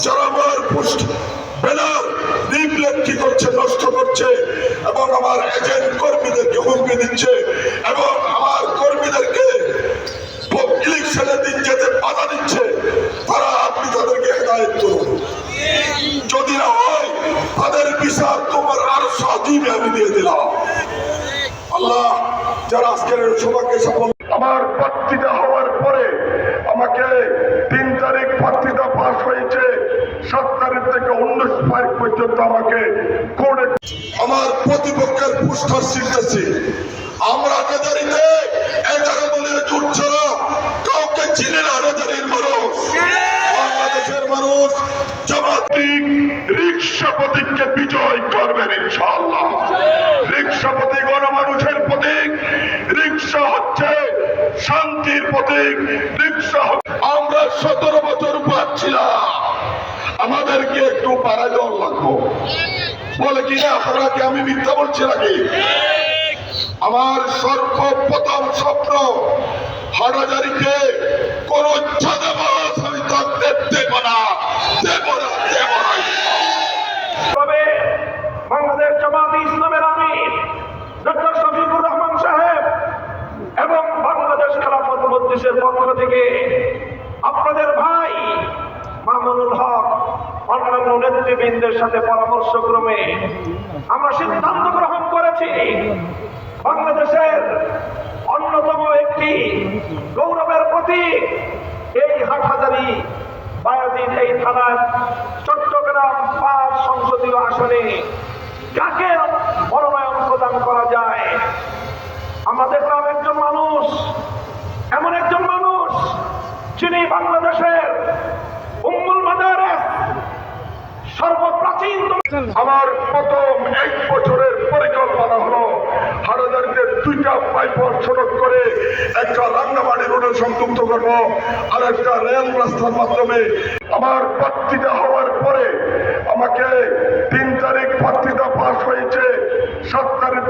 যারা আমার post banner leaflet কি করছে, নষ্ট করছে এবং আমার এজেন্ট কর্মীদেরকে হুমকি দিচ্ছে এবং আমার কর্মীদেরকে ইলেকশনের দিন যেতে বাধা দিচ্ছে, তারা আপনি তাদেরকে হেদায়েত করুন। যদি না হয় তাদের বিচার তোমার আরো সহজীবে আমি দিয়ে দিলাম। আল্লাহ যারা আজকের সভাকে সফল, আমার বক্তৃতা হওয়ার পরে আমাকে 3 তারিখ বক্তৃতা পাস হয়েছে, 7 তারিখ থেকে 19 তারিখ পর্যন্ত আমাকে কোর্টে আমার প্রতিপক্ষের পোস্টার ছিঁড়তেছি। আমরা রাজাদারিতে 11 বলে জুটছে না, কাউকে চিনে না রাজাদারির মানুষ। বাংলাদেশের মানুষ জামাতি রিক্সা প্রতীককে বিজয় করবেন ইনশাআল্লাহ। রিক্সা প্রতীক গণমানুষের প্রতীক, রিক্সা হচ্ছে শান্তির প্রতীক, রিক্সা। আমরা 17 বছর পাচ্ছিলাম, আমাদেরকে একটু পাড়া দেওয়ার লাগবো বলে কিনা আপনারা কি আমি মিথ্যা বলছি নাকি? আমার সর্বপ্রথম স্বপ্ন হাটাজারিতে কোন চাঁদাবাজ আমি থাকতে দেব না, দেব না, দেব না। তবে বাংলাদেশ জামাতে ইসলামের আমির ডক্টর শফিকুর রহমান সাহেব এবং বাংলাদেশ খেলাফত মজলিসের পক্ষ থেকে আপনাদের ভাই মামুনুল হক অন্যান্য নেতৃবৃন্দের সাথে পরামর্শক্রমে আমরা সিদ্ধান্ত গ্রহণ করেছি বাংলাদেশের অন্যতম একটি গৌরবের প্রতীক এই হাটহাজারী বায়াজিদ এই থানার চট্টগ্রাম 5 সংসদীয় আসনে যাকে মনোনয়ন প্রদান করা যায়। আমরা দেখলাম একজন মানুষ, এমন একজন মানুষ যিনি বাংলাদেশের উম্মুল মাদারিস সর্বপ্রাচীন। আমার প্রথম 1 বছরের পরিকল্পনা হলো হাটাজারিতে 2টা বাইপাস সড়ক করে একটা রাঙ্গামাটি রোডে সংযুক্ত করব, আর একটা রেল রাস্তার মাধ্যমে। আমার বক্তৃতা হওয়ার পরে আমাকে 3 তারিখ বক্তৃতা পাস হয়েছে, 7 তারিখ